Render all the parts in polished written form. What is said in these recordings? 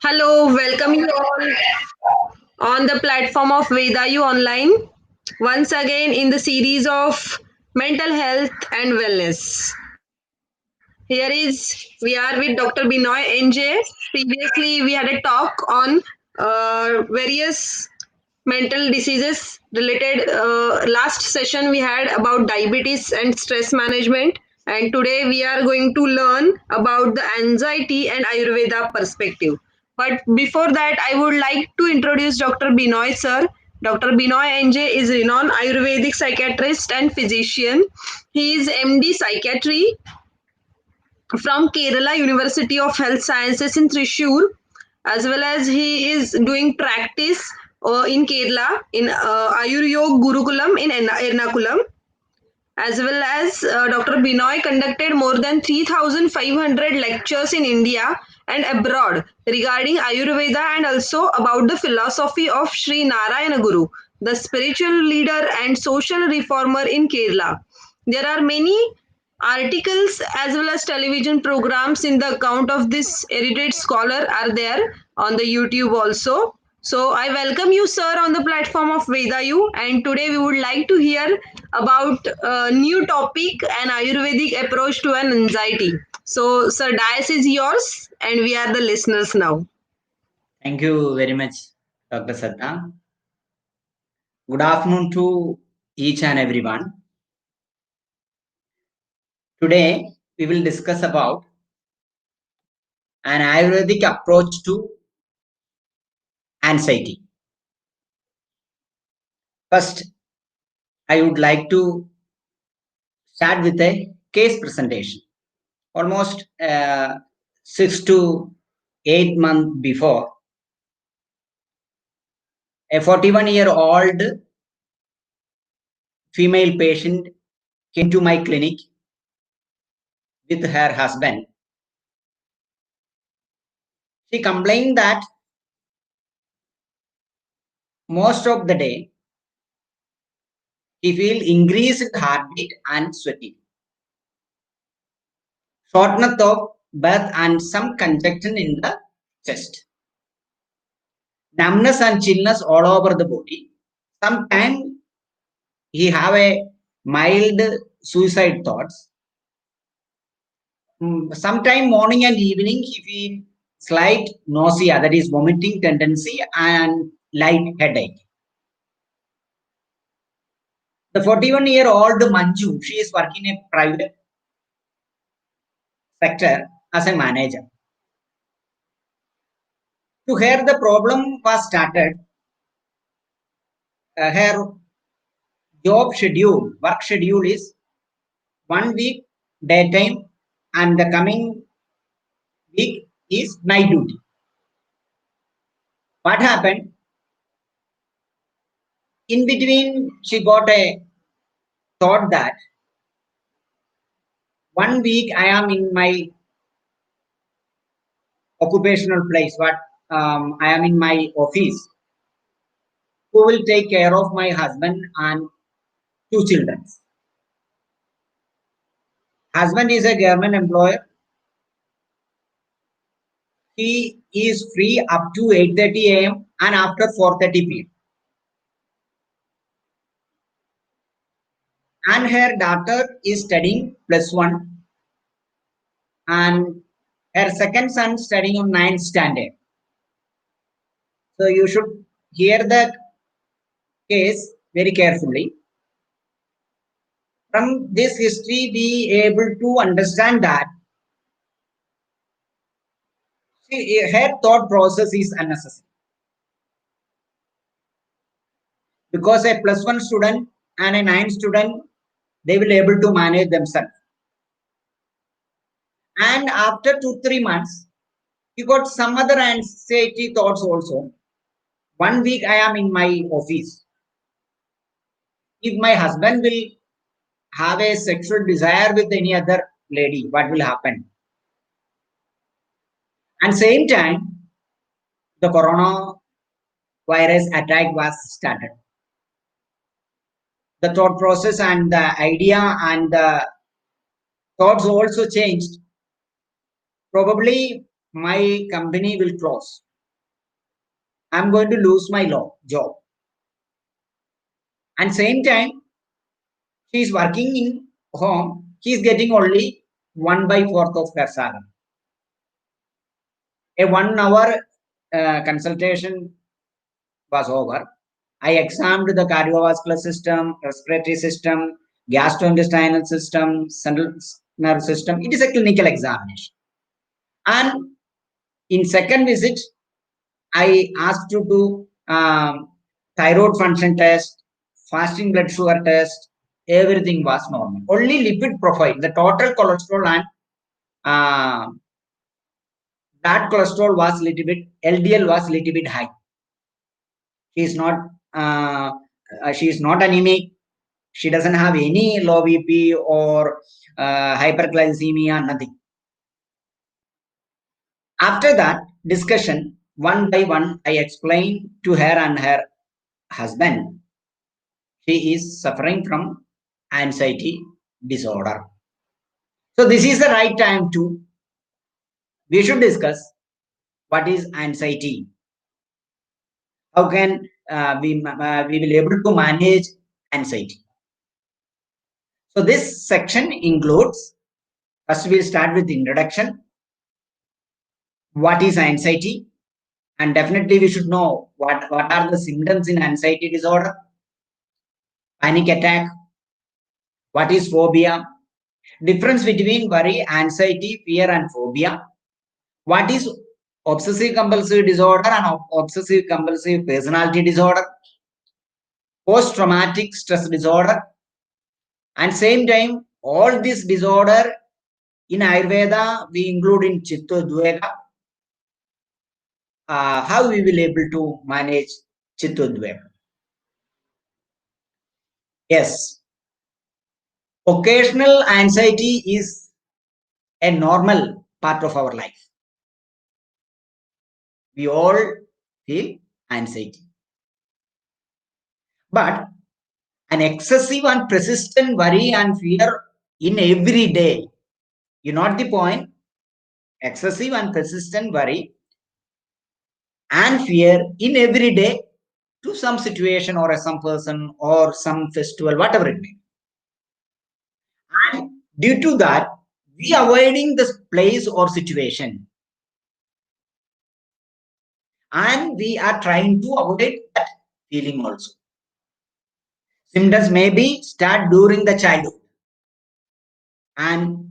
Hello, welcome you all on the platform of Vedayu Online. Once again in the series of mental health and wellness. Here is we are with Dr. Binoy NJ. Previously, we had a talk on various mental diseases related. Last session we had about diabetes and stress management, and today we are going to learn about the anxiety and Ayurveda perspective. But before that, I would like to introduce Dr. Binoy sir. Dr. Binoy NJ is renowned Ayurvedic psychiatrist and physician. He is MD Psychiatry from Kerala University of Health Sciences in Thrissur, as well as he is doing practice in Kerala in Ayurveda Gurukulam in Ernakulam, as well as Dr. Binoy conducted more than 3,500 lectures in India and abroad regarding Ayurveda and also about the philosophy of Sri Narayana Guru, the spiritual leader and social reformer in Kerala. There are many articles as well as television programs in the account of this erudite scholar are there on the YouTube also. So I welcome you, sir, on the platform of Vedayu, and today we would like to hear about a new topic, an Ayurvedic approach to an anxiety. So, sir, dice is yours, and we are the listeners now. Thank you very much, Dr. Saddam. Good afternoon to each and everyone. Today, we will discuss about an Ayurvedic approach to anxiety. First, I would like to start with a case presentation. Almost 6 to 8 months before, a 41-year-old female patient came to my clinic with her husband. She complained that most of the day he feels increased heartbeat and sweating, shortness of breath and some congestion in the chest, numbness and chillness all over the body. Sometimes he have a mild suicide thoughts. Sometime morning and evening he feel slight nausea, that is vomiting tendency, and light headache. The 41-year-old Manju, she is working in a private sector as a manager. To her, the problem was started. Her job schedule, work schedule is 1 week daytime, and the coming week is night duty. What happened? In between, she got a thought that 1 week I am in my occupational place, but I am in my office. Who will take care of my husband and 2 children? Husband is a government employer. He is free up to 8:30 a.m. and after 4:30 p.m. And her daughter is studying +1, and her second son studying on 9th standard. So you should hear the case very carefully. From this history, we able to understand that her thought process is unnecessary, because a +1 student and a 9 student, they will able to manage themselves. And after 2-3 months, you got some other anxiety thoughts also. 1 week I am in my office. If my husband will have a sexual desire with any other lady, what will happen? And same time, the corona virus attack was started. The thought process and the idea and the thoughts also changed. Probably my company will close. I'm going to lose my job. And same time, she is working in home. He is getting only 1/4 of her salary. A 1 hour consultation was over. I examined the cardiovascular system, respiratory system, gastrointestinal system, central nervous system. It is a clinical examination. And in second visit, I asked you to thyroid function test, fasting blood sugar test. Everything was normal. Only lipid profile, the total cholesterol and bad cholesterol was little bit, LDL was little bit high. She is not anemic. She doesn't have any low BP or hyperglycemia, nothing. After that discussion, one by one, I explained to her and her husband, she is suffering from anxiety disorder. So this is the right time we should discuss what is anxiety. How can we will able to manage anxiety? So this section includes, first we'll start with introduction. What is anxiety? And definitely we should know what are the symptoms in anxiety disorder, panic attack, what is phobia, difference between worry, anxiety, fear and phobia, what is obsessive compulsive disorder and obsessive compulsive personality disorder, post-traumatic stress disorder, and same time all this disorder in Ayurveda we include in Chittodvega. How we will able to manage Chittodvega? Yes, occasional anxiety is a normal part of our life. We all feel anxiety. But an excessive and persistent worry and fear in every day, you note the point, excessive and persistent worry and fear in every day to some situation or some person or some festival, whatever it may be. And due to that, we avoiding this place or situation. And we are trying to avoid that feeling also. Symptoms may be start during the childhood. And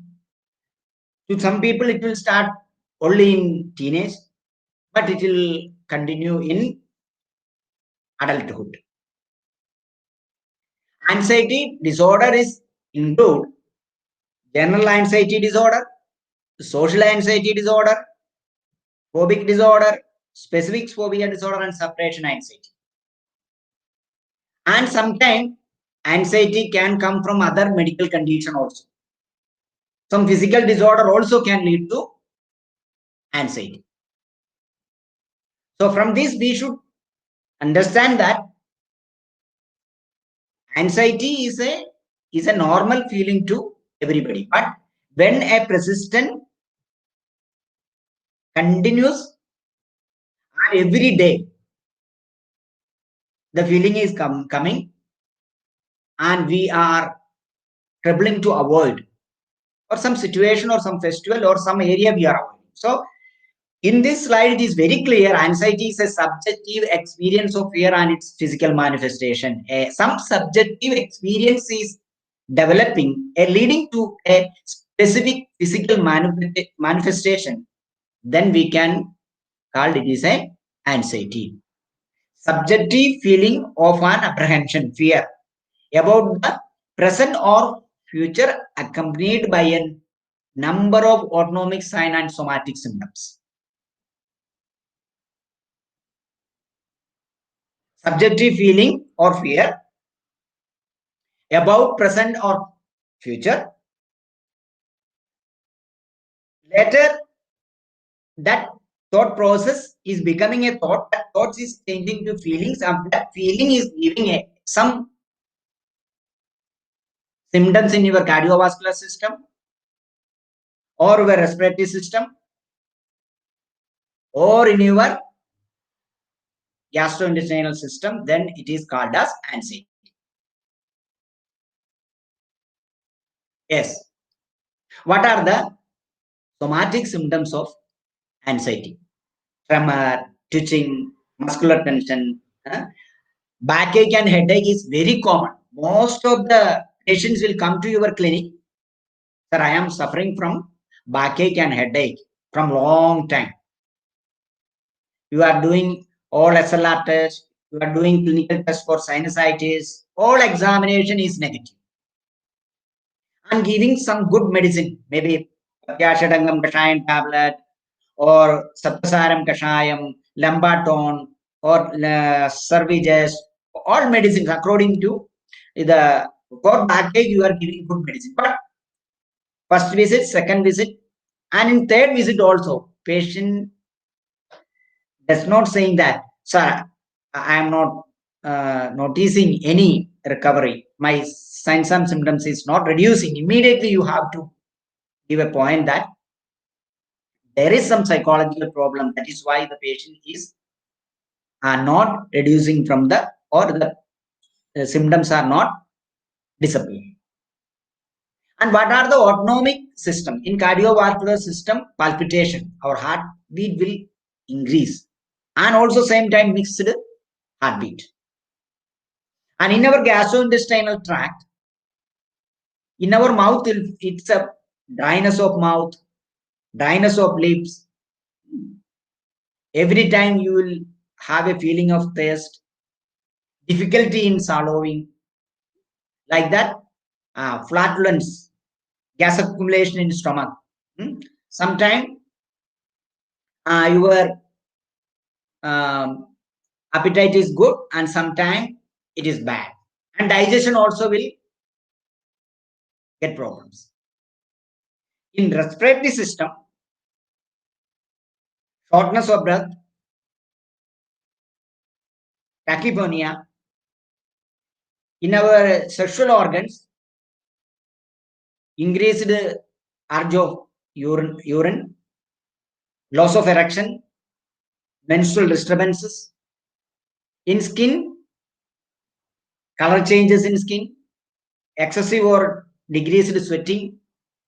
to some people, it will start only in teenage, but it will continue in adulthood. Anxiety disorder is include general anxiety disorder, social anxiety disorder, phobic disorder, specific phobia disorder, and separation anxiety. And sometimes anxiety can come from other medical condition also. Some physical disorder also can lead to anxiety. So from this, we should understand that anxiety is a normal feeling to everybody. But when a persistent, continuous, and every day, the feeling is coming, and we are troubling to avoid, or some situation or some festival or some area we are avoiding. So in this slide, it is very clear anxiety is a subjective experience of fear and its physical manifestation. Some subjective experience is developing, leading to a specific physical manifestation. Then we can call it is a anxiety. Subjective feeling of an apprehension, fear about the present or future accompanied by a number of autonomic sign and somatic symptoms. Subjective feeling or fear about present or future. Later, that thought process is becoming a thought. That thought is changing to feelings, and that feeling is giving some symptoms in your cardiovascular system or your respiratory system or in your gastrointestinal system, then it is called as anxiety. Yes. What are the somatic symptoms of anxiety? Tremor, twitching, muscular tension, backache and headache is very common. Most of the patients will come to your clinic. Sir, I am suffering from backache and headache from long time. You are doing all SLR tests, you are doing clinical tests for sinusitis, all examination is negative. And giving some good medicine, maybe Patyashadangam Kashayam tablet, or Saptasaram Kashayam, Lambaton, or Serviges, all medicines according to the for backache, you are giving good medicine. But first visit, second visit, and in third visit also, patient does not saying that, sir, I am not noticing any recovery. My signs and symptoms is not reducing. Immediately, you have to give a point that there is some psychological problem. That is why the patient is not reducing from the, or the symptoms are not disappearing. And what are the autonomic system? In cardiovascular system, palpitation, our heartbeat will increase, and also same time mixed heartbeat. And in our gastrointestinal tract, in our mouth, it's a dryness of mouth, dryness of lips. Every time you will have a feeling of thirst, difficulty in swallowing, like that, flatulence, gas accumulation in stomach. Sometimes your appetite is good, and sometimes it is bad, and digestion also will get problems. In respiratory system, shortness of breath, tachypnea. In our sexual organs, increased urge of urine, loss of erection, menstrual disturbances. In skin, color changes in skin, excessive or decreased sweating,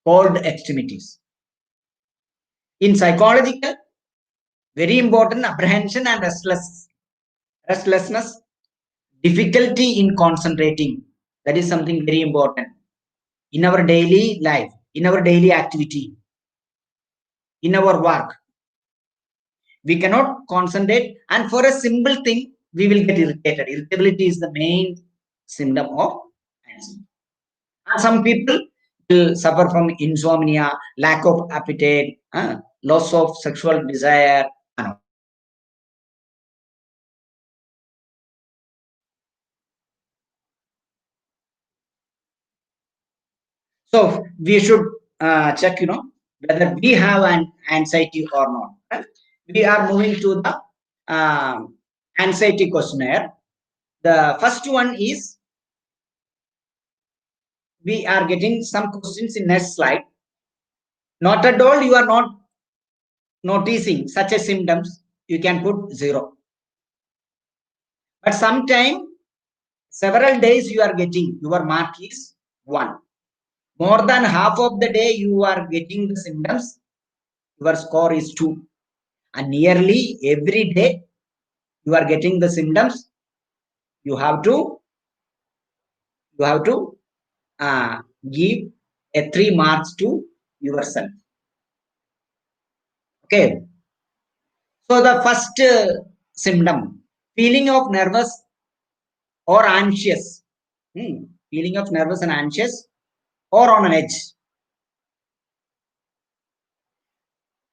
cold extremities. In psychological, very important, apprehension and restlessness, difficulty in concentrating. That is something very important in our daily life, in our daily activity, in our work. We cannot concentrate, and for a simple thing, we will get irritated. Irritability is the main symptom of anxiety. And some people will suffer from insomnia, lack of appetite, loss of sexual desire. So we should check, whether we have an anxiety or not. We are moving to the anxiety questionnaire. The first one is, we are getting some questions in next slide. Not at all, you are not noticing such a symptoms, you can put 0. But sometime, several days you are getting, your mark is 1. More than half of the day you are getting the symptoms, your score is 2. And nearly every day you are getting the symptoms, you have to give a 3 marks to yourself. Okay. So the first symptom, feeling of nervous or anxious. Feeling of nervous and anxious, or on an edge.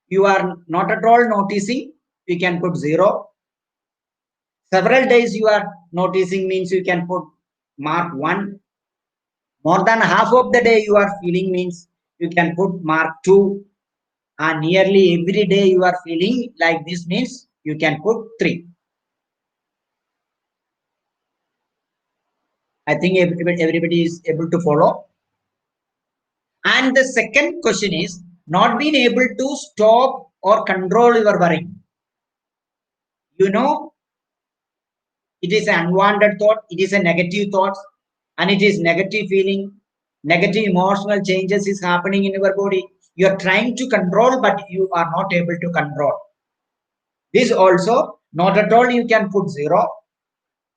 You are not at all noticing, you can put 0. Several days you are noticing means you can put mark 1. More than half of the day you are feeling means you can put mark 2. And nearly every day you are feeling like this means you can put 3. I think everybody is able to follow. And the second question is, not being able to stop or control your worrying. You know, it is an unwanted thought, it is a negative thought, and it is negative feeling, negative emotional changes is happening in your body. You are trying to control, but you are not able to control. This also, not at all you can put 0.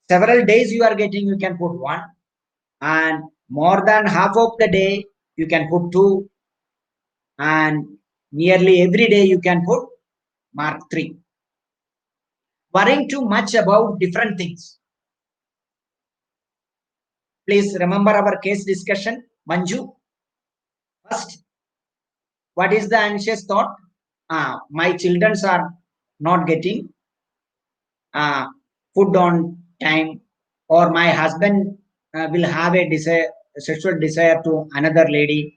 Several days you are getting, you can put 1. And more than half of the day, you can put 2. And nearly every day you can put mark 3. Worrying too much about different things. Please remember our case discussion. Manju, first, what is the anxious thought? My children are not getting food on time, or my husband will have a desire, sexual desire to another lady.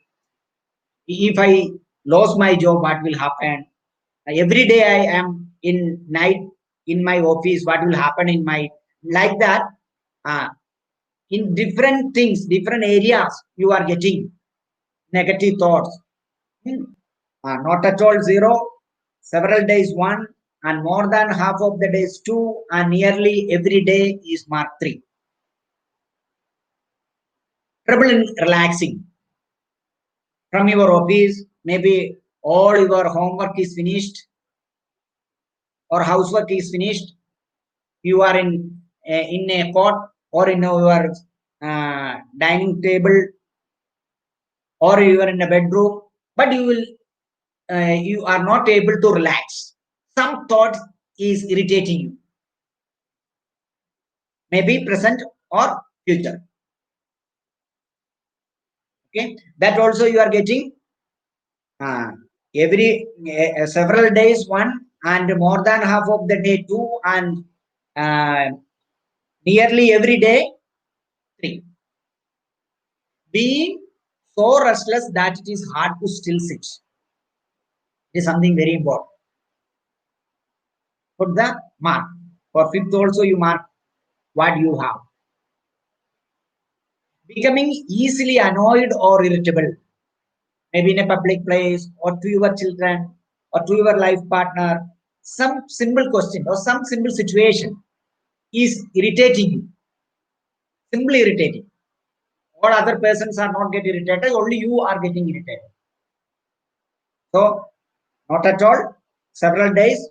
If I lose my job, what will happen? Every day I am in night in my office, what will happen in my, like that. In different things, different areas, you are getting negative thoughts. Not at all 0, several days 1, and more than half of the days 2, and nearly every day is mark 3. Trouble in relaxing from your office, maybe all your homework is finished or housework is finished. You are in a cot or in your dining table, or you are in a bedroom, but you are not able to relax. Some thought is irritating you, maybe present or future. Okay, that also you are getting every several days 1, and more than half of the day 2, and nearly every day 3. Being so restless that it is hard to still sit. It is something very important. Put the mark. For 5th also you mark what you have. Becoming easily annoyed or irritable, maybe in a public place, or to your children, or to your life partner. Some simple question or some simple situation is irritating you, simply irritating. All other persons are not getting irritated, only you are getting irritated. So, not at all, several days.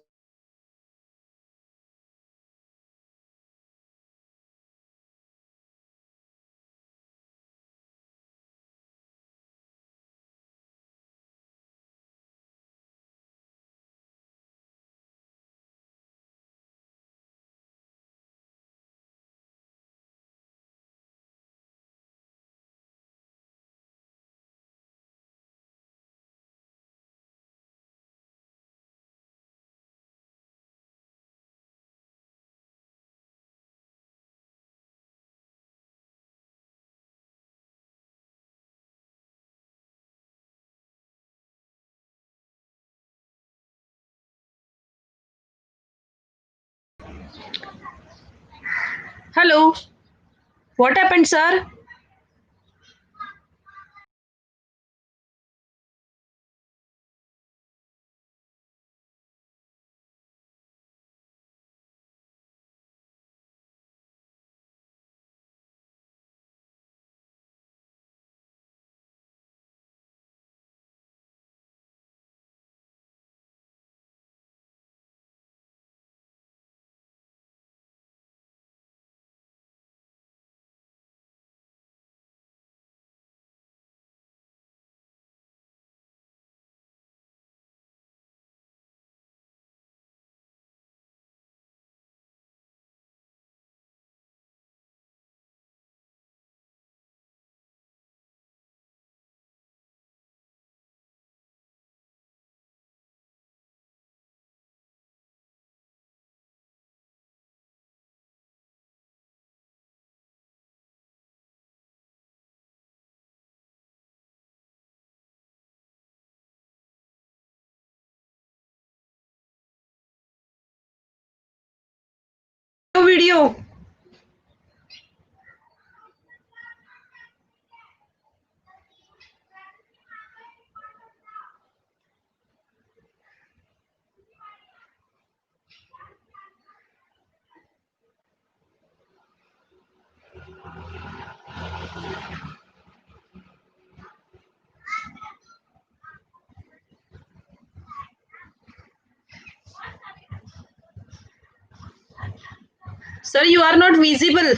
Hello. What happened, sir? Video. Sir, you are not visible.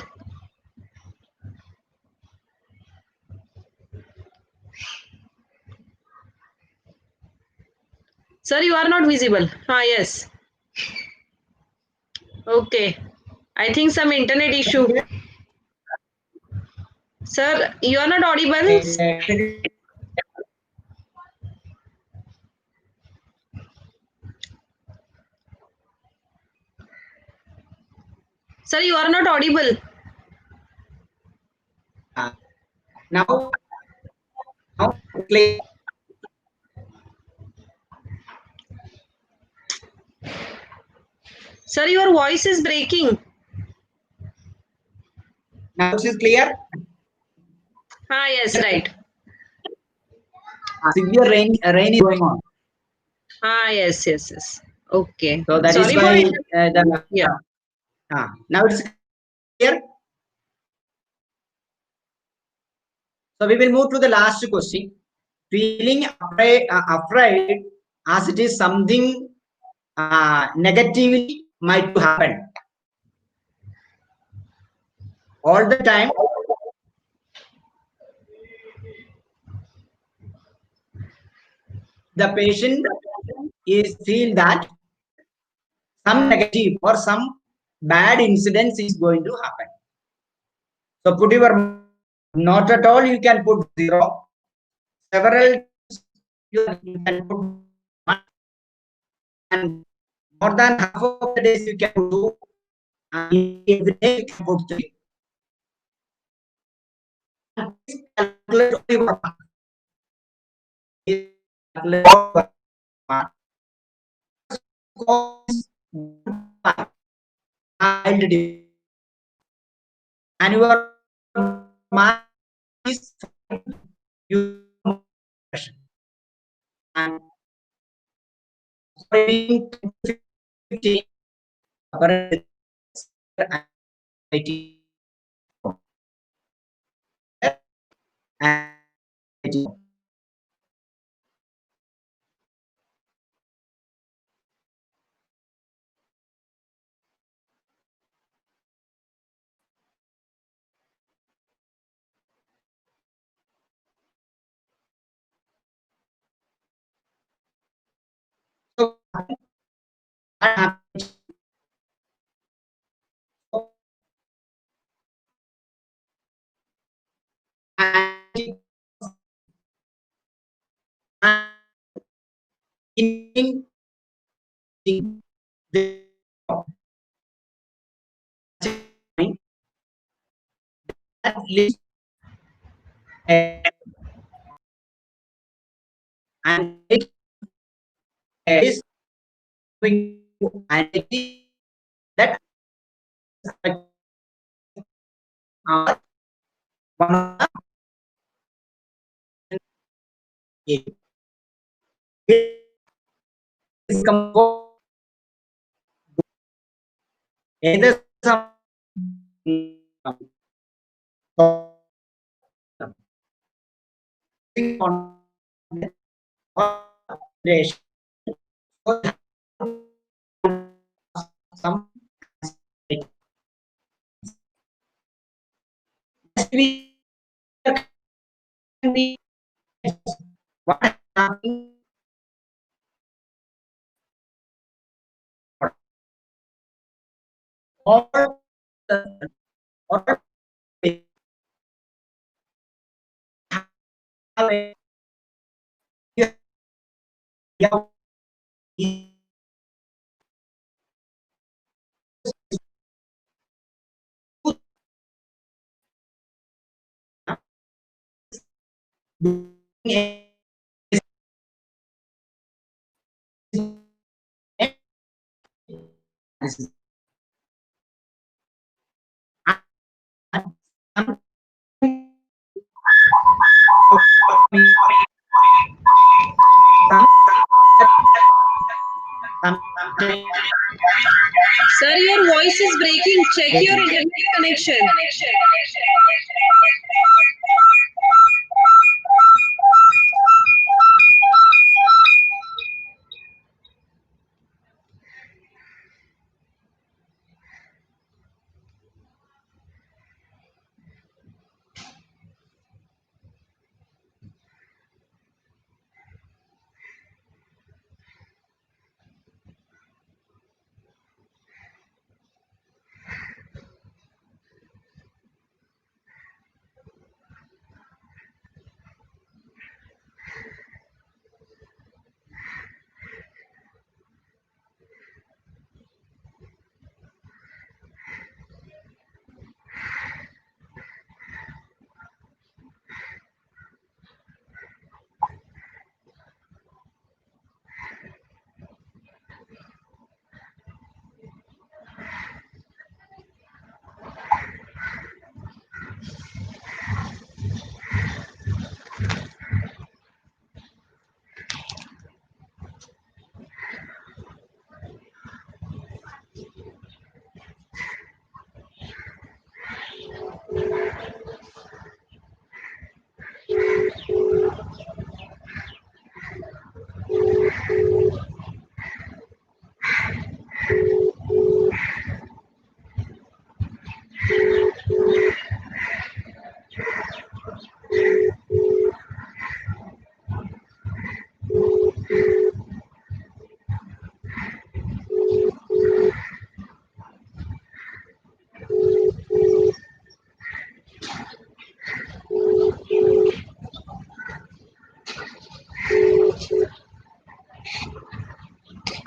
Sir, you are not visible. Ah, yes. Okay. I think some internet issue. Sir, you are not audible. Sir, you are not audible. Now clear. Sir, your voice is breaking. Now it is clear. Ah, yes, right. Severe rain is going on. Ah, yes, yes, yes. Okay. So that Sorry is for why it. Yeah. now it's clear. So we will move to the last question. Feeling afraid as it is something negatively might happen. All the time, the patient is feel that some negative or some bad incidents is going to happen. So put your not at all, you can put 0. Several you can put 1, and more than half of the days you can put 2, and every day you can put 3. And please calculate only your mark. Calculate your mark. And your mark is you and for being 15 and so in the at least and it is going and it is that one of the is either some on some what happened or or Sir, your voice is breaking. Check your internet connection.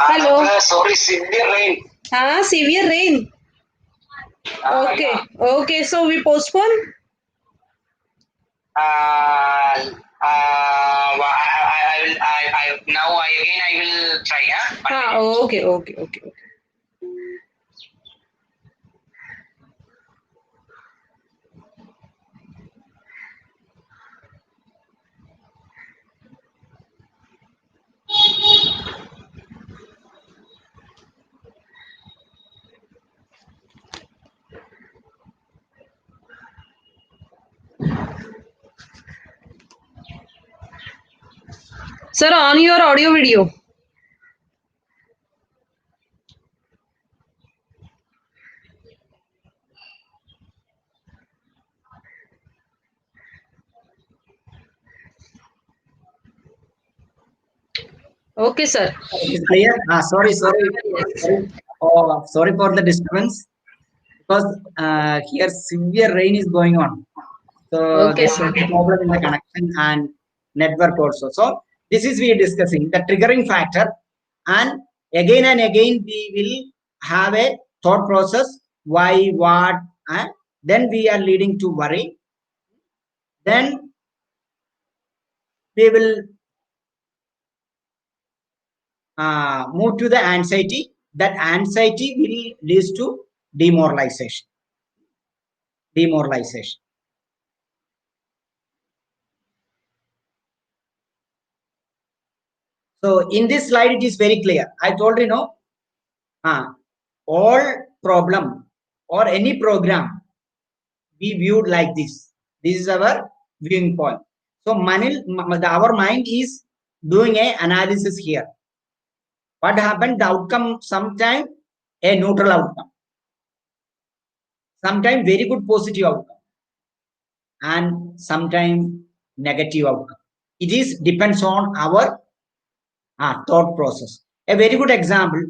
Hello. Sorry, severe rain. Severe rain. Okay. Yeah. Okay. So we postpone. I will. Now I will try. Okay. Okay. Okay. Okay. Sir, on your audio video. Okay, sir. It is clear. Sorry for the disturbance because here severe rain is going on. So Okay, there is sir. a problem in the connection and network also. So this is we are discussing the triggering factor, and and again we will have a thought process why, what, and then we are leading to worry. Then we will move to the anxiety. That anxiety will lead to demoralization. Demoralization. So in this slide, it is very clear. I told you, no, all problem or any program we viewed like this. This is our viewing point. So our mind is doing a analysis here. What happened? The outcome sometime a neutral outcome, sometime very good positive outcome, and sometime negative outcome. It is depends on our thought process. A very good example: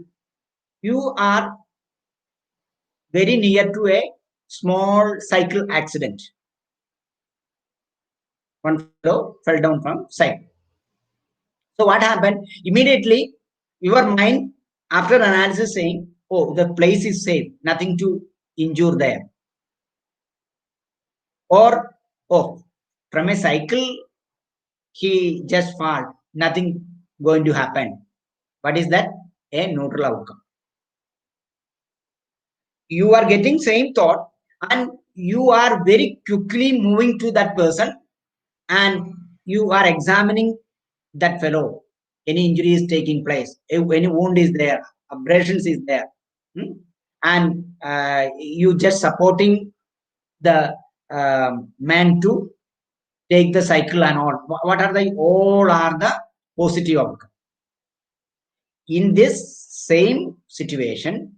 you are very near to a small cycle accident. One fellow fell down from cycle. So what happened? Immediately, your mind, after analysis, saying, "Oh, the place is safe, nothing to injure there," or "Oh, from a cycle he just fall, nothing going to happen." What is that? A neutral outcome. You are getting same thought, and you are very quickly moving to that person, and you are examining that fellow. Any injury is taking place, any wound is there, abrasions is there, and you just supporting the man to take the cycle and all. What are the all are the positive outcome. In this same situation,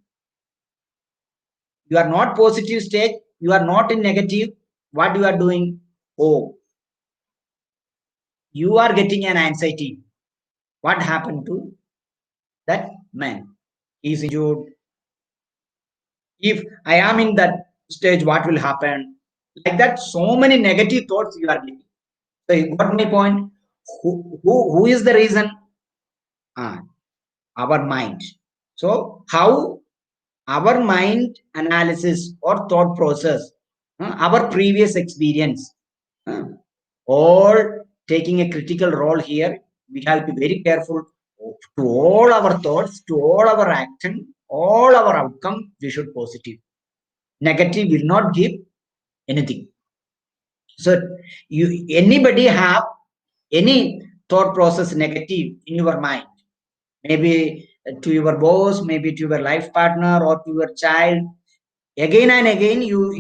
you are not positive state, you are not in negative. What you are doing? Oh, you are getting an anxiety. What happened to that man? He is injured. If I am in that stage, what will happen? Like that, so many negative thoughts you are getting. So you got my point. Who is the reason? Our mind. So how our mind analysis or thought process, our previous experience, all taking a critical role here. We have to be very careful to all our thoughts, to all our action, all our outcome. We should positive. Negative will not give anything. So you anybody have any thought process negative in your mind, maybe to your boss, maybe to your life partner or to your child, again and again you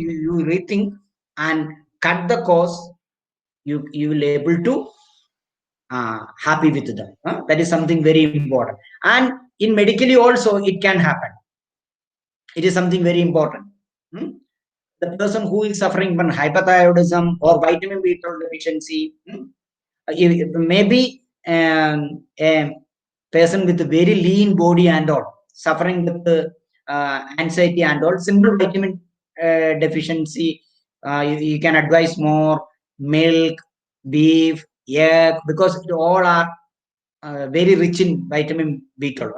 rethink and cut the course. You will able to happy with them. That is something very important. And in medically also it can happen. It is something very important. The person who is suffering from hypothyroidism or vitamin B12 deficiency, maybe a person with a very lean body and all, suffering with anxiety and all, simple vitamin deficiency, you can advise more milk, beef, egg, because it all are very rich in vitamin B12.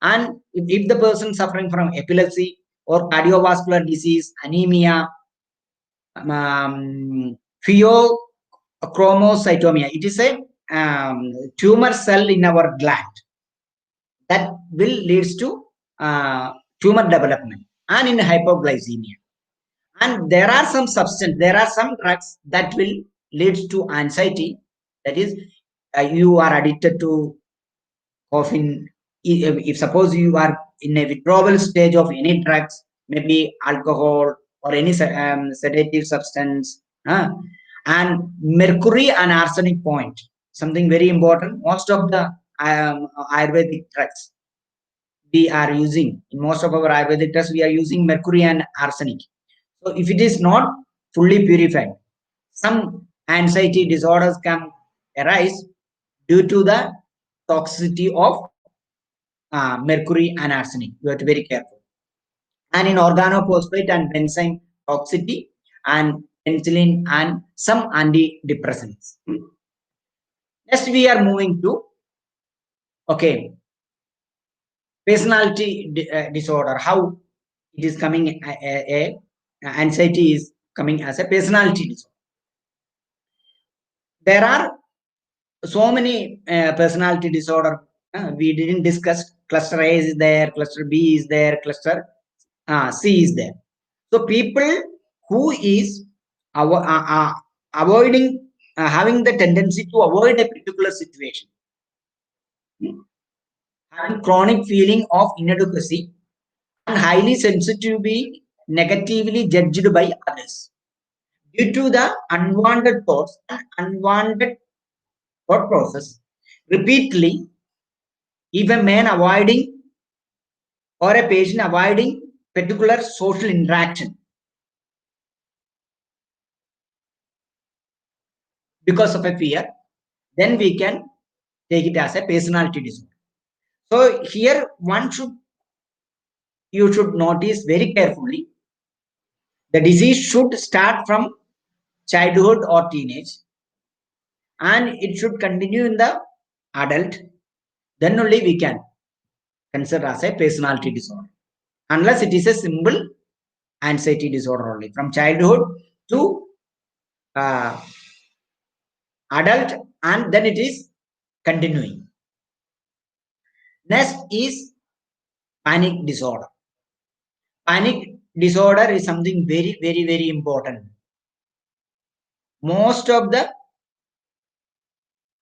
And if the person suffering from epilepsy or cardiovascular disease, anemia, pheochromocytomia, it is a tumor cell in our gland that will leads to tumor development, and in hypoglycemia. And there are some drugs that will lead to anxiety. That is, you are addicted to coffee. If suppose you are in a withdrawal stage of any drugs, maybe alcohol or any sedative substance, and mercury and arsenic point, something very important. Most of the Ayurvedic drugs we are using, in most of our Ayurvedic drugs, we are using mercury and arsenic. So if it is not fully purified, some anxiety disorders can arise due to the toxicity of mercury and arsenic. You have to be very careful. And in organophosphate and benzene toxicity, and penicillin and some antidepressants. Next, we are moving to personality disorder. How it is coming? Anxiety is coming as a personality disorder. There are so many personality disorder. We didn't discuss. Cluster A is there, cluster B is there, cluster C is there. So people who is avoiding, having the tendency to avoid a particular situation, having chronic feeling of inadequacy, and highly sensitive, be negatively judged by others due to the unwanted thoughts and unwanted thought process. Repeatedly, if a man avoiding or a patient avoiding particular social interaction because of a fear, then we can take it as a personality disorder. So here you should notice very carefully, the disease should start from childhood or teenage, and it should continue in the adult. Then only we can consider as a personality disorder, unless it is a simple anxiety disorder only from childhood to adult, and then it is continuing. Next is panic disorder. Panic disorder is something very, very, very important. Most of the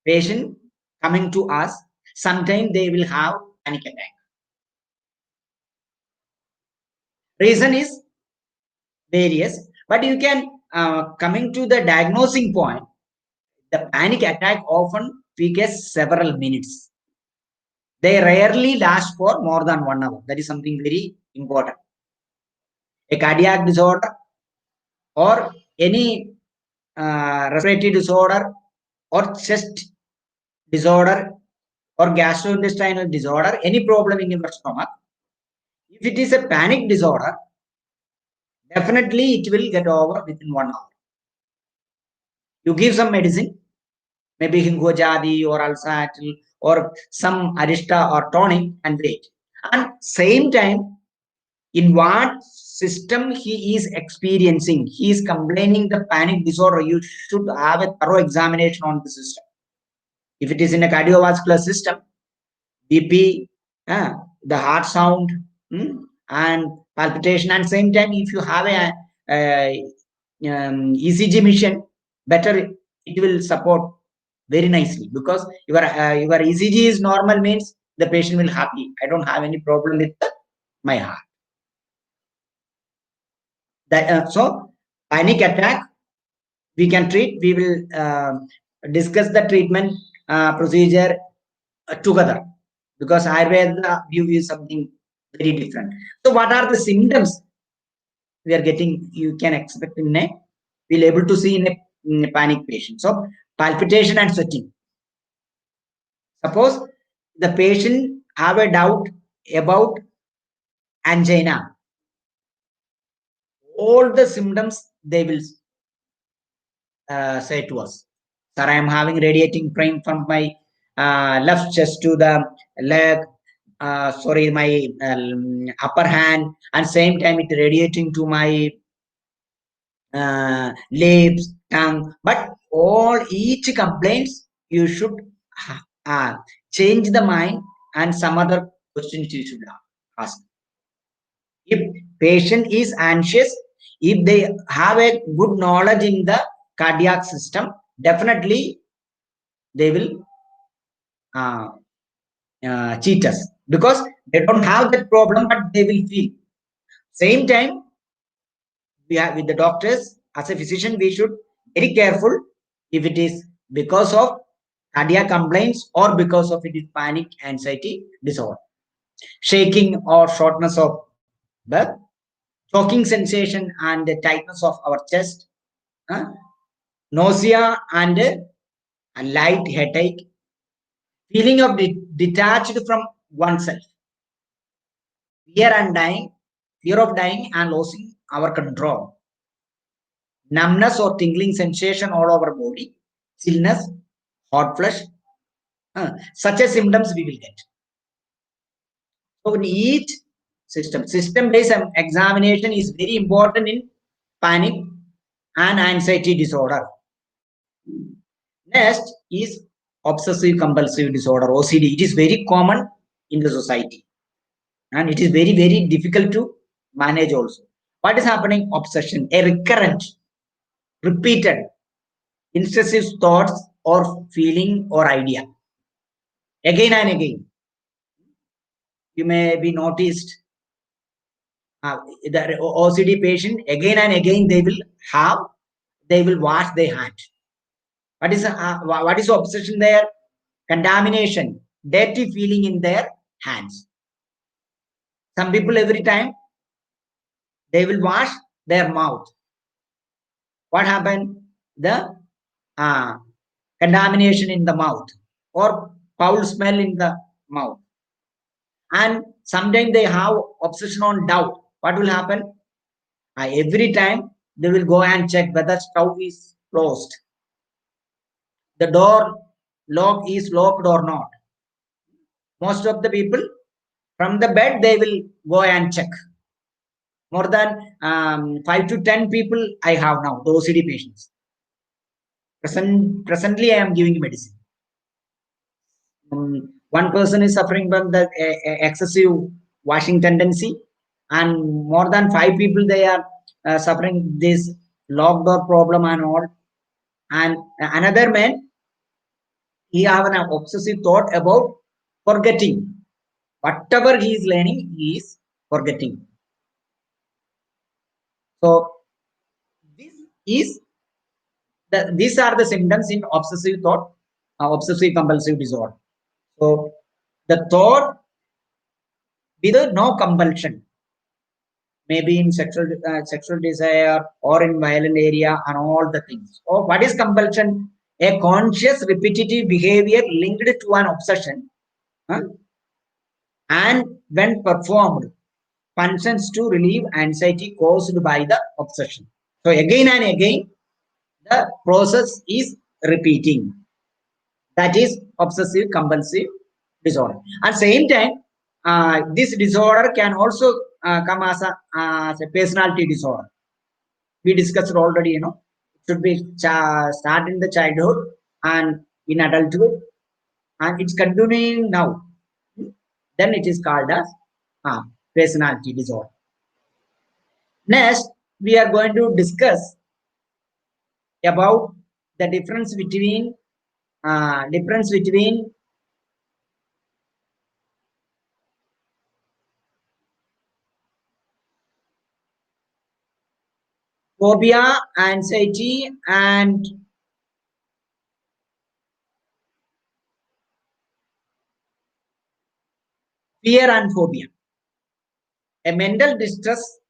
patient coming to us, sometimes they will have panic attack. Reason is various, but you can coming to the diagnosing point. The panic attack often peaks several minutes. They rarely last for more than 1 hour. That is something very important. A cardiac disorder or any respiratory disorder or chest disorder or gastrointestinal disorder, any problem in your stomach, if it is a panic disorder, definitely it will get over within 1 hour. You give some medicine, maybe Hingojadi or Alsatil or some Arista or tonic, and wait. And same time, in what system he is experiencing, he is complaining the panic disorder, you should have a thorough examination on the system. If it is in a cardiovascular system, BP, the heart sound, and palpitation, and same time, if you have a ECG mission, better it will support very nicely, because your ECG is normal, means the patient will happy. I don't have any problem with my heart. That so panic attack we can treat. We will discuss the treatment procedure together, because Ayurveda view is something very different. So what are the symptoms we are getting? You can expect in a, we'll able to see in a panic patient. So palpitation and sweating. Suppose the patient have a doubt about angina, all the symptoms they will say to us, sir, I am having radiating pain from my left chest to the leg, sorry, my upper hand, and same time it radiating to my lips, tongue. But all each complaints you should change the mind, and some other questions you should ask. If patient is anxious, if they have a good knowledge in the cardiac system, definitely they will cheat us, because they don't have that problem, but they will feel. Same time, we have with the doctors, as a physician, we should very careful if it is because of cardiac complaints or because of it is panic anxiety disorder. Shaking or shortness of breath, choking sensation and the tightness of our chest, nausea and a light headache, feeling of detached from oneself, fear of dying and losing our control, numbness or tingling sensation all over body, chillness, hot flush, such as symptoms we will get. So in each system-based examination is very important in panic and anxiety disorder. Next is obsessive compulsive disorder, OCD. It is very common in the society, and it is very, very difficult to manage also. What is happening? Obsession, a recurrent, repeated, intrusive thoughts or feeling or idea. Again and again. You may be noticed the OCD patient, again and again they will wash their hand. What is the obsession there? Contamination, dirty feeling in their hands. Some people every time they will wash their mouth. What happened? The contamination in the mouth or foul smell in the mouth. And sometimes they have obsession on doubt. What will happen? Every time they will go and check whether stove is closed, the door lock is locked or not. Most of the people from the bed they will go and check. More than 5 to 10 people I have now, the OCD patients. Presently I am giving medicine. One person is suffering from the excessive washing tendency, and more than 5 people they are suffering this locked door problem and all. And another man, he have an obsessive thought about forgetting. Whatever he is learning, he is forgetting. So these are the symptoms in obsessive thought, obsessive compulsive disorder. So the thought with no compulsion, maybe in sexual desire or in violent area and all the things. So what is compulsion? A conscious repetitive behavior linked to an obsession, and when performed functions to relieve anxiety caused by the obsession. So again and again the process is repeating. That is obsessive compulsive disorder. At same time, this disorder can also come as a personality disorder. We discussed already, it should be start in the childhood and in adulthood, and it's continuing now. Then it is called as personality disorder. Next, we are going to discuss about the difference between phobia, anxiety, and fear and phobia. A mental distress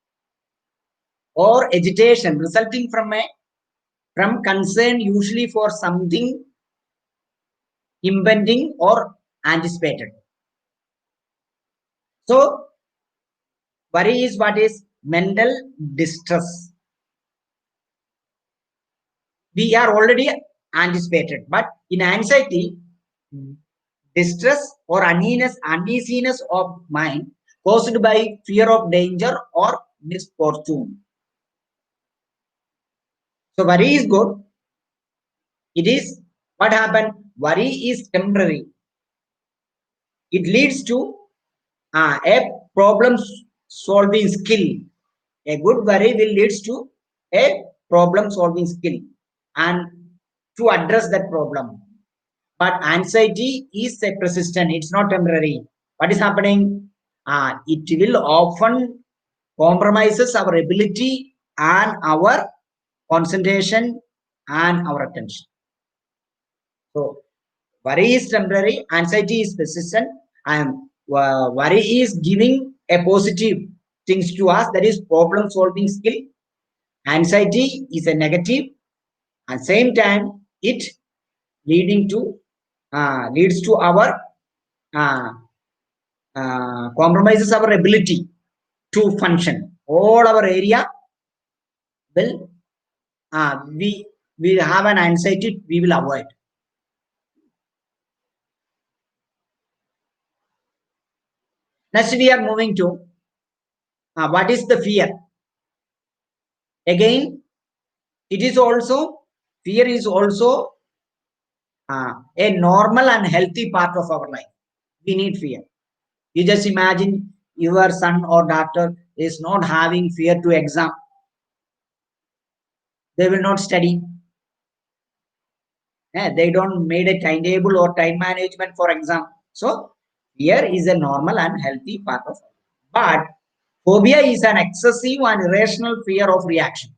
or agitation resulting from concern, usually for something impending or anticipated. So worry is what is mental distress. We are already anticipated, but in anxiety distress or uneasiness of mind caused by fear of danger or misfortune. So worry is good. It is what happened. Worry is temporary. It leads to a problem solving skill. A good worry will leads to a problem solving skill and to address that problem. But anxiety is a persistent. It's not temporary. What is happening? It will often compromises our ability and our concentration and our attention. So worry is temporary, anxiety is persistent, and worry is giving a positive things to us, that is problem solving skill. Anxiety is a negative, and same time it leads to our uh, compromises our ability to function. All our area will we have an anxiety we will avoid. Next we are moving to what is the fear. Again, it is also, fear is also a normal and healthy part of our life. We need fear. You just imagine your son or daughter is not having fear to exam. They will not study. They don't made a timetable or time management for exam. So fear is a normal and healthy part of it. But phobia is an excessive and irrational fear of reaction.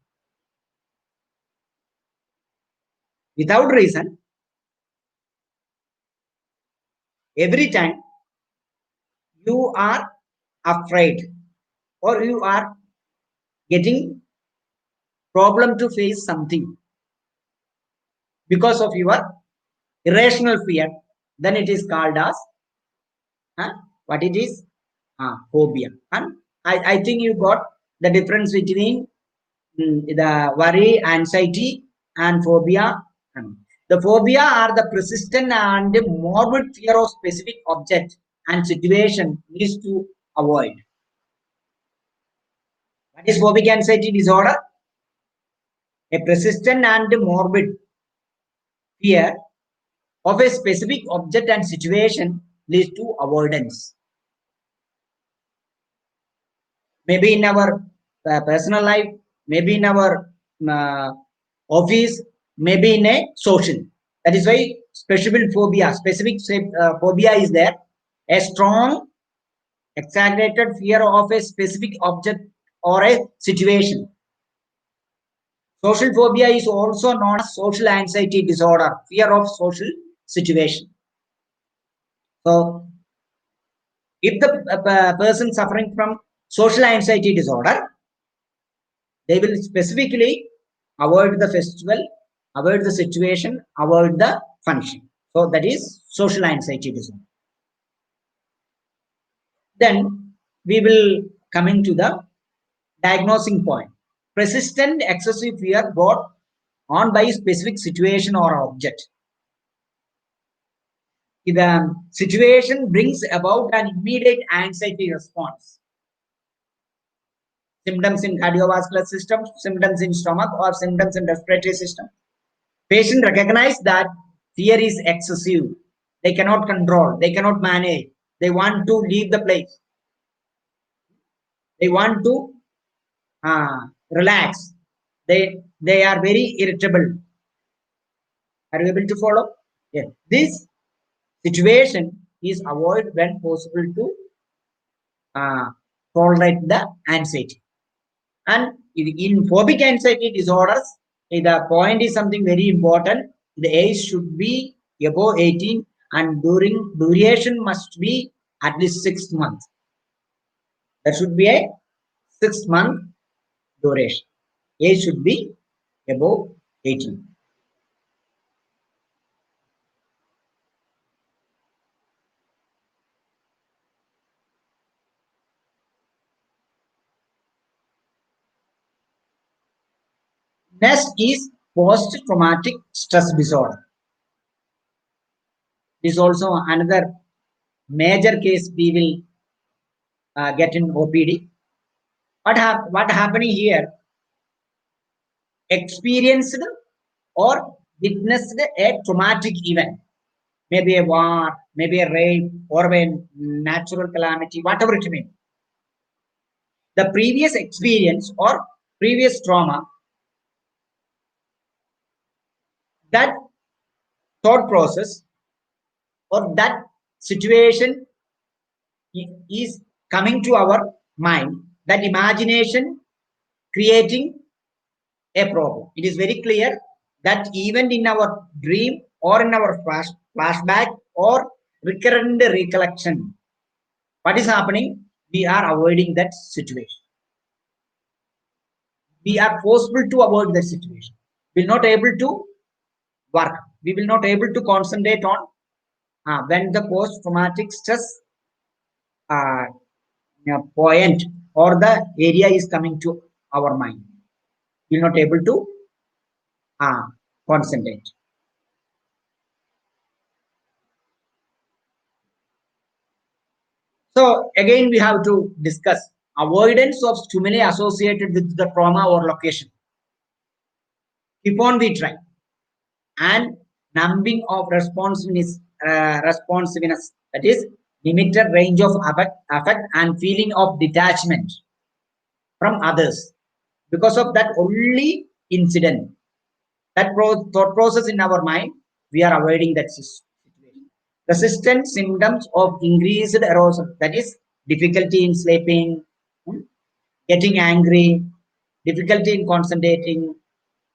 Without reason, every time you are afraid or you are getting problem to face something because of your irrational fear, then it is called as what it is, phobia. And I think you got the difference between the worry, anxiety, and phobia. The phobia are the persistent and morbid fear of specific object and situation needs to avoid. What is phobic anxiety disorder? A persistent and morbid fear of a specific object and situation leads to avoidance. Maybe in our personal life, maybe in our office, maybe in a social. That is why specific phobia, phobia is there. A strong, exaggerated fear of a specific object or a situation. Social phobia is also known as social anxiety disorder, fear of social situation. So, if the person suffering from social anxiety disorder, they will specifically avoid the festival, avoid the situation, avoid the function. So that is social anxiety disorder. Then we will coming to the diagnosing point. Persistent excessive fear brought on by a specific situation or object. The situation brings about an immediate anxiety response. Symptoms in cardiovascular system, symptoms in stomach, or symptoms in respiratory system. Patient recognize that fear is excessive. They cannot control. They cannot manage. They want to leave the place. They want to relax. They are very irritable. Are you able to follow? Yeah. This situation is avoided when possible to tolerate the anxiety. And in phobic anxiety disorders, the point is something very important. The age should be above 18 and duration must be at least 6 months. That should be a 6-month duration. Age should be above 18. Next is post-traumatic stress disorder. This is also another major case we will get in OPD. What happening here? Experienced or witnessed a traumatic event, maybe a war, maybe a rape, or a natural calamity, whatever it may be. The previous experience or previous trauma, that thought process or that situation is coming to our mind, that imagination creating a problem. It is very clear that even in our dream or in our flashback or recurrent recollection, what is happening? We are avoiding that situation. We are forceful to avoid that situation. We will not able to work. We will not able to concentrate on when the post-traumatic stress uh, point or the area is coming to our mind. We will not able to concentrate. So again, we have to discuss avoidance of stimuli associated with the trauma or location. Keep on we try. And numbing of responsiveness, that is limited range of affect and feeling of detachment from others because of that only incident. That thought process in our mind, we are avoiding that situation. Persistent symptoms of increased arousal, that is difficulty in sleeping, getting angry, difficulty in concentrating,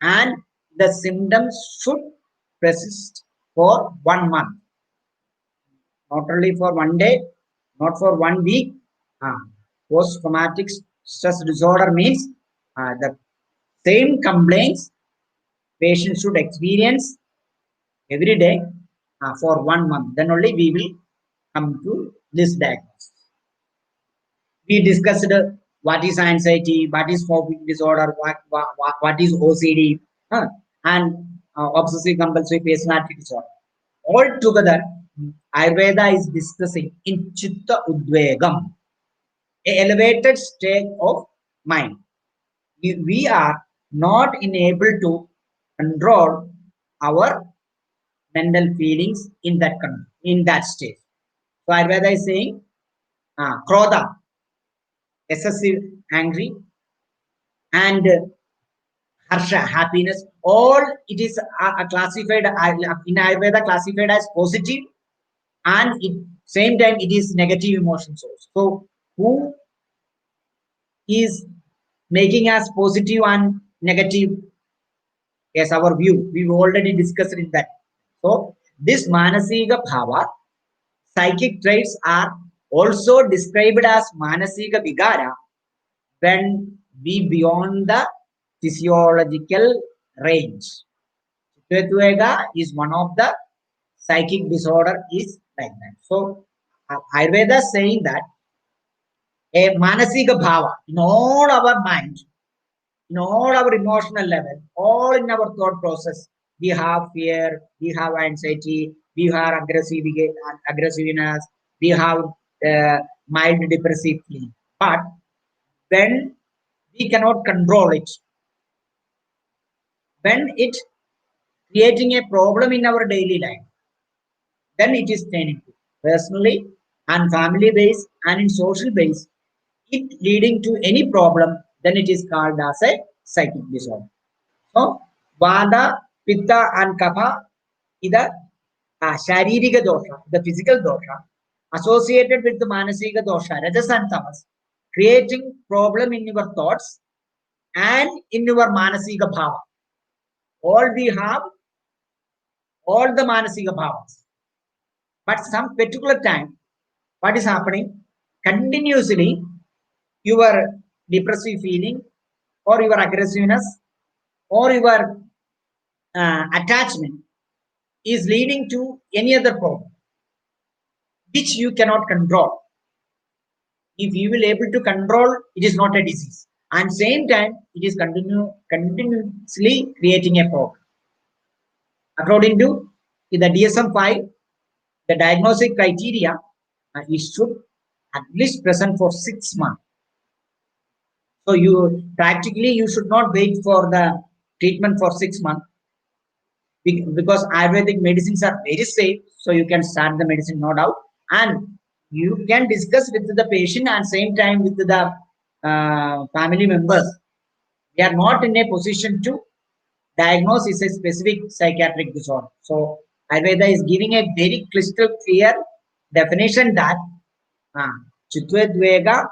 and the symptoms should persist for 1 month, not only for 1 day, not for 1 week. Post-traumatic stress disorder means the same complaints patients should experience every day for 1 month. Then only we will come to this diagnosis. We discussed what is anxiety, what is phobic disorder, what is OCD, and obsessive compulsive personality disorder. All together, Ayurveda is discussing in Chitta Udvegam, a elevated state of mind. We are not enabled to control our mental feelings in that state. So Ayurveda is saying, krodha, excessive angry, and harsha, happiness, all it is classified in Ayurveda classified as positive, and at same time it is negative emotions also. So who is making us positive and negative? Yes, our view. We've already discussed in that. So this manasika bhava, psychic traits are also described as manasika vigara when we beyond the physiological range. Chitratvega is one of the psychic disorder is like that. So Ayurveda is saying that a manasika bhava in all our mind, in all our emotional level, all in our thought process, we have fear, we have anxiety, we have aggressiveness, we have mild depressive feeling. But when we cannot control it, when it creating a problem in our daily life, then it is turning to personally and family base and in social base, it leading to any problem, then it is called as a psychic disorder. So Vada, Pitta, and Kapha is the Sharirika dosha, the physical dosha, associated with the Manasika dosha, Rajas and Tamas, creating problem in your thoughts and in your Manasika bhava. All we have, all the Manasika bhavas. But some particular time, what is happening? Continuously, your depressive feeling or your aggressiveness or your attachment is leading to any other problem which you cannot control. If you will able to control, it is not a disease, and same time it is continuously creating a problem. According to the DSM-5, The diagnostic criteria it should at least present for 6 months. So you practically you should not wait for the treatment for 6 months because Ayurvedic medicines are very safe. So you can start the medicine, no doubt, and you can discuss with the patient and same time with the family members. We are not in a position to diagnose is a specific psychiatric disorder. So Ayurveda is giving a very crystal clear definition that Chitvedvega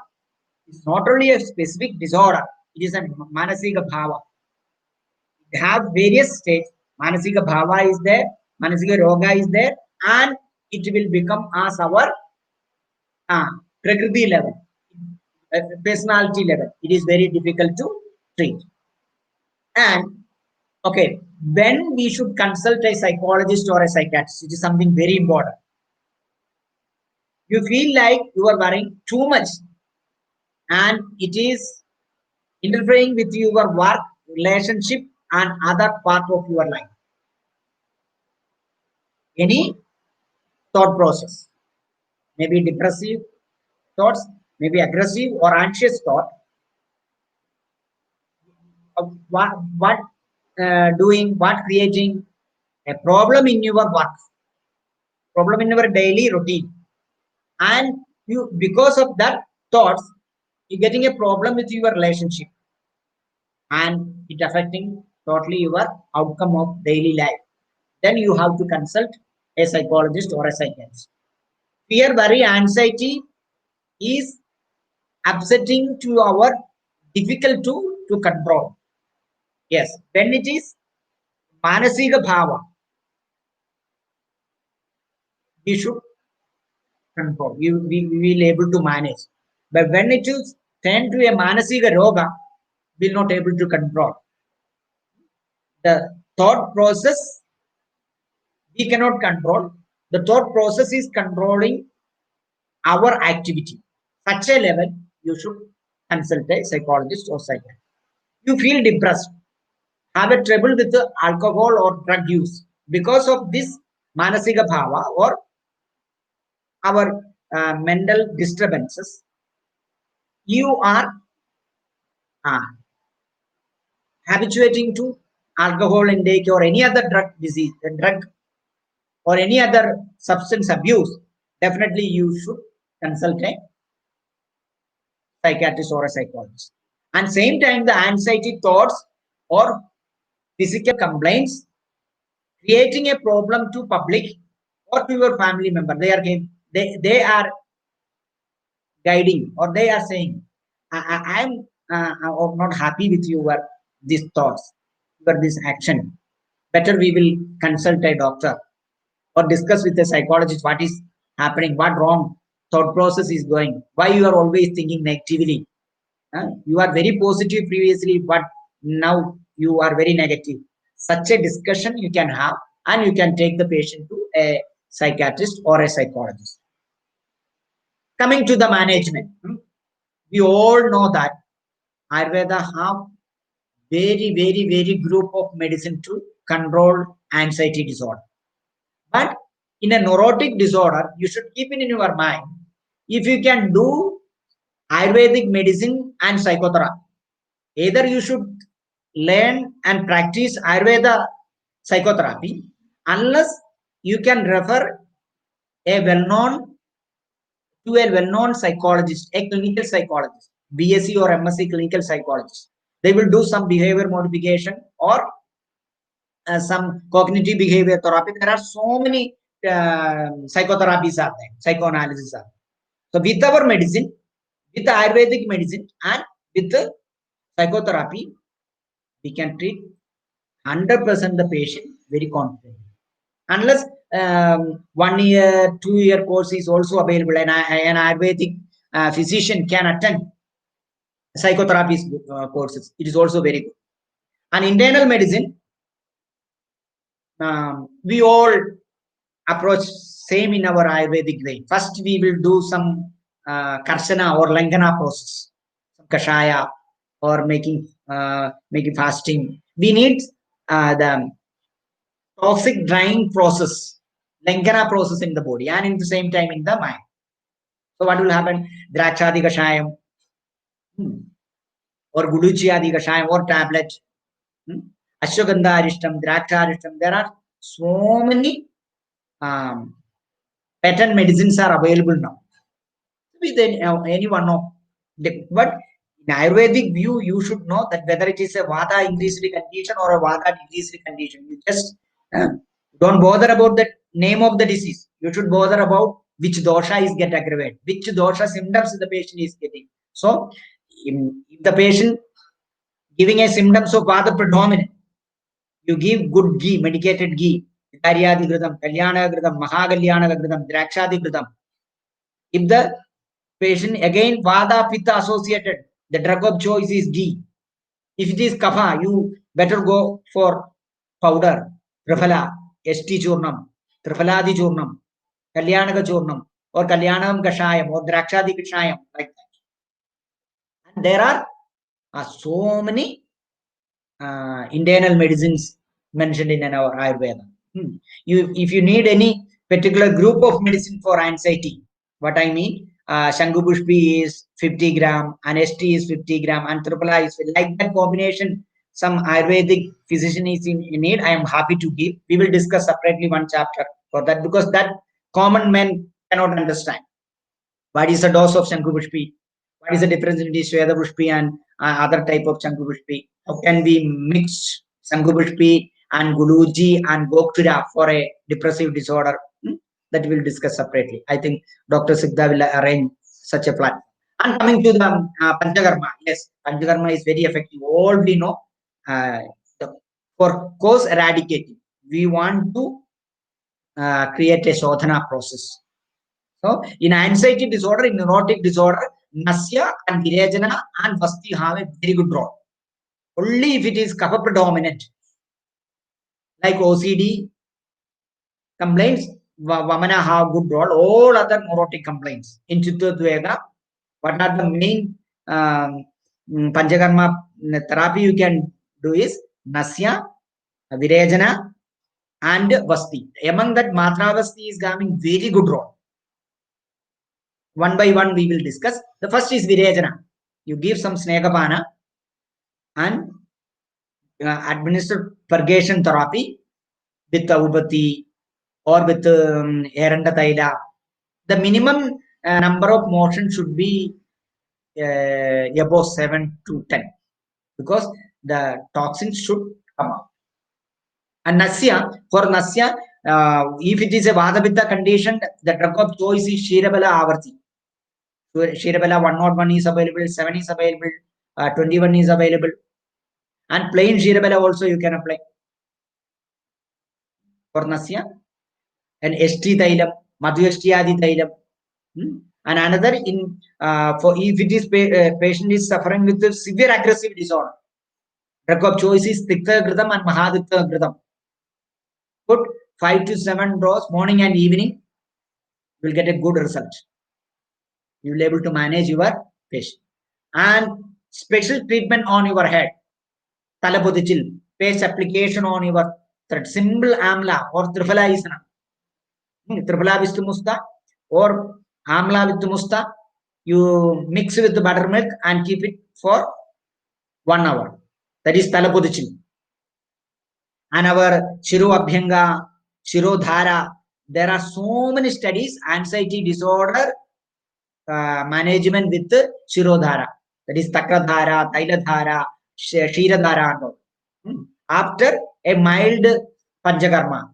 is not only a specific disorder, it is a Manasika Bhava. It has various states. Manasika Bhava is there, Manasika Roga is there, and it will become as our Prakriti level, personality level. It is very difficult to treat. And okay, when we should consult a psychologist or a psychiatrist, it is something very important. You feel like you are worrying too much and it is interfering with your work, relationship, and other part of your life. Any thought process, maybe depressive thoughts, maybe aggressive or anxious thought, what creating a problem in your work, problem in your daily routine, and you because of that thoughts you're getting a problem with your relationship and it affecting totally your outcome of daily life. Then you have to consult a psychologist or a psychiatrist. Fear, worry, anxiety is upsetting to our difficult to control. Yes, when it is manasika bhava, we should control. We will able to manage. But when it is tend to a manasika roga, we will not able to control. The thought process we cannot control. The thought process is controlling our activity. Such a level, you should consult a psychologist or psychiatrist. You feel depressed, have a trouble with the alcohol or drug use because of this manasika bhava or our mental disturbances. You are habituating to alcohol intake or any other drug or any other substance abuse. Definitely, you should consult a psychiatrist or a psychologist. And same time, the anxiety thoughts or physical complaints creating a problem to public or to your family member. They are guiding or they are saying, I'm not happy with your these thoughts, your this action. Better we will consult a doctor or discuss with a psychologist what is happening, what wrong thought process is going, why you are always thinking negatively. You are very positive previously, but now you are very negative. Such a discussion you can have, and you can take the patient to a psychiatrist or a psychologist. Coming to the management, we all know that Ayurveda have very group of medicine to control anxiety disorder. But in a neurotic disorder, you should keep it in your mind. If you can do Ayurvedic medicine and psychotherapy, either you should learn and practice Ayurveda psychotherapy, unless you can refer a well-known psychologist, a clinical psychologist, BSc or MSc clinical psychologist. They will do some behavior modification or some cognitive behavior therapy. There are so many psychotherapies are there, psychoanalysis are there. So with our medicine, with the Ayurvedic medicine and with the psychotherapy, we can treat 100% the patient very confidently. Unless 1 year, 2 year course is also available, and an Ayurvedic physician can attend psychotherapy courses. It is also very good. And internal medicine, we all approach same in our Ayurvedic way. First, we will do some Karsana or Langana process, some Kashaya or making fasting. We need the toxic drying process Lankana process in the body and in the same time in the mind. So what will happen? Drakshadi Kashayam or Guluchiyadi Kashayam or tablet. Ashwagandha Arishtam, Draksha Arishtam. There are so many patent medicines are available now. With any one of the, but in Ayurvedic view, you should know that whether it is a Vata increased condition or a Vata decreased condition. You just don't bother about the name of the disease. You should bother about which dosha is get aggravated, which dosha symptoms the patient is getting. So, if the patient giving a symptoms of Vata predominant, you give good ghee, medicated ghee, Karyadi Gridam, Kalyana Gridam, Mahagalyana Gridam, Drakshadi Gridam. If the patient again Vada Pitta associated, the drug of choice is ghee. If it is Kapha, you better go for powder, Triphala, ST Churnam, Triphaladi Churnam, Kalyanaka Churnam, or Kalyanam Kashayam, or Drakshadi Kashayam, like that. And there are so many internal medicines mentioned in our Ayurveda. If you need any particular group of medicine for anxiety, what I mean, Shangupushpi is 50 gram, and ST is 50 gram, and Triphala is like that combination. Some Ayurvedic physician is in need. I am happy to give. We will discuss separately one chapter for that, because that common men cannot understand. What is the dose of Shangupushpi? What is the difference between Swetapushpi and other type of Shangupushpi? How can we mix Shangupushpi and Guluji and Goktura for a depressive disorder? That we'll discuss separately. I think Dr. Sigda will arrange such a plan. And coming to the Panchakarma, yes, Panchakarma is very effective. All we know, for cause eradicating, we want to create a Shodhana process. So, in anxiety disorder, in neurotic disorder, Nasya and Virejana and Vasti have a very good role. Only if it is Kapha predominant, like OCD complaints, Vamana have good role. All other neurotic complaints in Chittadvega, what are the main Panchakarma therapy you can do is Nasya, Virejana, and Vasti. Among that, Matra Vasti is having very good role. One by one we will discuss. The first is Virejana. You give some Snegapana and administer purgation therapy with Ubati or with Eranda Taila. The minimum number of motion should be above 7 to 10, because the toxins should come out. And Nasya, for Nasya, if it is a Vadapitta condition, the drug of choice is Shirabala Avarti. So Shirabala 101 is available, 7 is available, 21 is available, and plain Shirabala also you can apply for Nasya. And ST Thailam, Madhu Adi Thailam. And another in for if it is patient is suffering with a severe aggressive disorder, drug of choice is Tikta Gridam and Mahadikta Gridam. Put 5 to 7 doses morning and evening, you will get a good result. You will be able to manage your patient. And special treatment on your head, Talapodichil, paste application on your thread, simple amla or Triphala is Triphala Vistumusta or Amla Vistumusta. You mix with the buttermilk and keep it for 1 hour. That is Talapodichil. And our Shiru Abhyanga, Shiru Dhara, there are so many studies, anxiety disorder management with Shirodhara. That is Takradhara, Tailadhara, Kshiradhara. After a mild Panchakarma,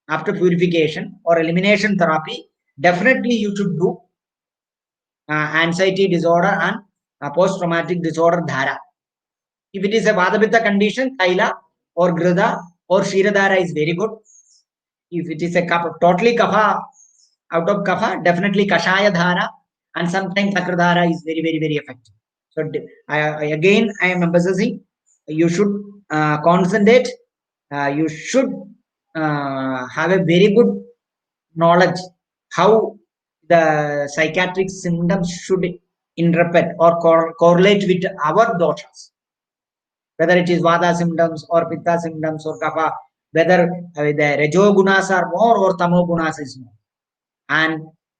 after purification or elimination therapy, definitely you should do anxiety disorder and post-traumatic disorder Dhara. If it is a Vadapitta condition, Taila or Grida or Kshiradhara is very good. If it is a kapha, totally kapha, out of kapha, definitely Kashaya Dhara, and sometimes Takradhara is very, very, very effective. So again, I am emphasizing, you should concentrate, you should have a very good knowledge how the psychiatric symptoms should interpret or correlate with our doshas, whether it is Vada symptoms or Pitta symptoms or Kapha. whether the Rajo Gunas are more or Tamo Gunas is more. And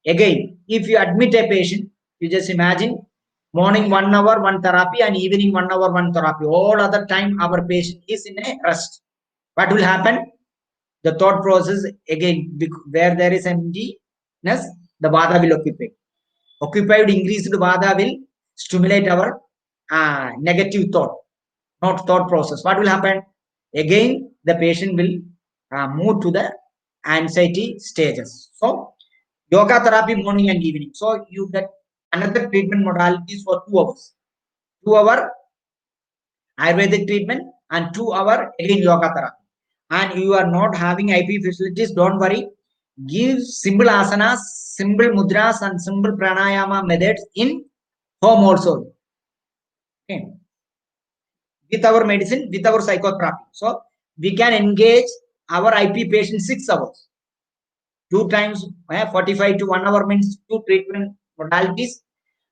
again, if you admit a patient, you just imagine morning 1 hour, 1 therapy, and evening 1 hour, 1 therapy. All other time, our patient is in a rest. What will happen? The thought process, again, where there is emptiness, the Vada will occupy. Occupied increased Vada will stimulate our negative thought, not thought process. What will happen? Again, the patient will move to the anxiety stages. So, yoga therapy morning and evening. So, you get another treatment modalities for 2 hours. 2 hour Ayurvedic treatment and 2 hour again yoga therapy. And you are not having IP facilities, don't worry. Give simple asanas, simple mudras, and simple pranayama methods in home also. Okay. With our medicine, with our psychotherapy. So we can engage our IP patient 6 hours. 2 times 45 to 1 hour means 2 treatment modalities,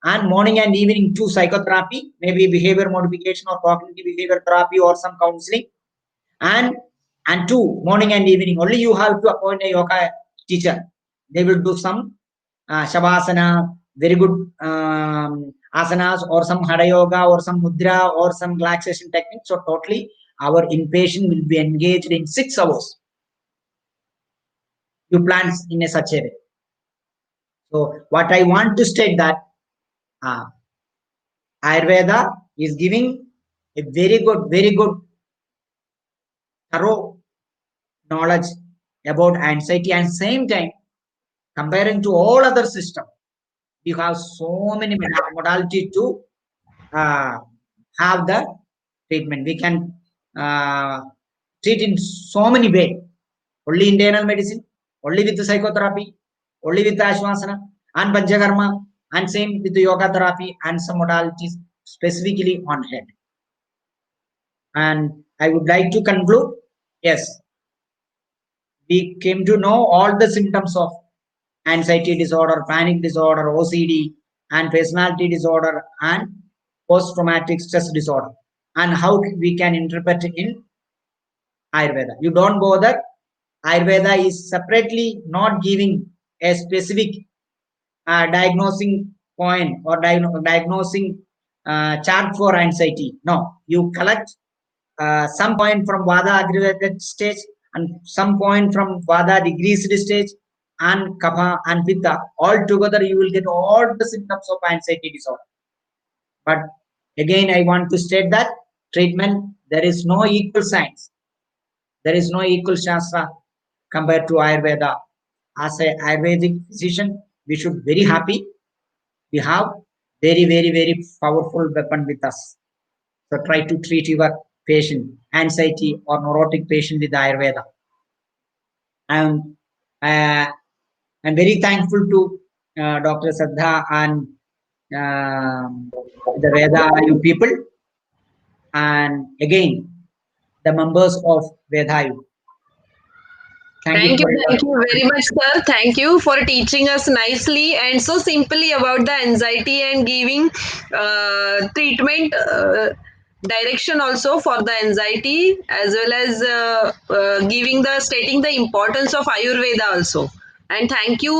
and morning and evening 2 psychotherapy, maybe behavior modification or cognitive behavior therapy or some counseling, and 2 morning and evening. Only you have to appoint a yoga teacher. They will do some shavasana, very good asanas, or some hada yoga, or some mudra, or some relaxation technique. So totally our inpatient will be engaged in 6 hours. You plan in a such a way. So what I want to state that Ayurveda is giving a very good thorough knowledge about anxiety, and same time comparing to all other systems, we have so many modalities to have the treatment. We can treat in so many ways. Only internal medicine, only with the psychotherapy, only with the Ashwasana and Panchakarma, and same with the yoga therapy and some modalities specifically on head. And I would like to conclude, yes, we came to know all the symptoms of anxiety disorder, panic disorder, OCD, and personality disorder, and post-traumatic stress disorder, and how we can interpret it in Ayurveda. You don't bother. Ayurveda is separately not giving a specific diagnosing point or diagnosing chart for anxiety. No, you collect some point from Vada aggravated stage and some point from Vada decreased stage and Kapha and Pitta. All together you will get all the symptoms of anxiety disorder. But again, I want to state that treatment, there is no equal science. There is no equal Shastra compared to Ayurveda. As an Ayurvedic physician, we should be very happy. We have very powerful weapon with us. So try to treat your patient, anxiety or neurotic patient with Ayurveda. I'm very thankful to Dr. Saddha and the Veda Ayu people, and again the members of Vedayu. Thank you very much, sir. Thank you for teaching us nicely and so simply about the anxiety and giving treatment direction also for the anxiety, as well as stating the importance of Ayurveda also. And thank you,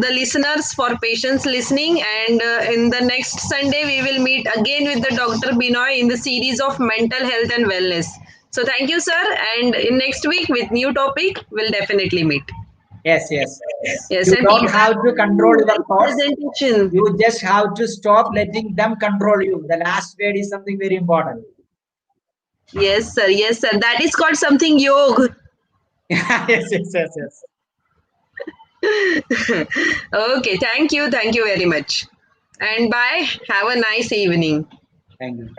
the listeners, for patience listening. And in the next Sunday, we will meet again with the Dr. Binoy in the series of mental health and wellness. So thank you, sir. And in next week with new topic, we'll definitely meet. Yes. Yes, You and don't have to control your thoughts. presentation. You just have to stop letting them control you. The last word is something very important. Yes, sir. Yes, sir. That is called something yoga. yes. Okay. Thank you. Thank you very much. And bye. Have a nice evening. Thank you.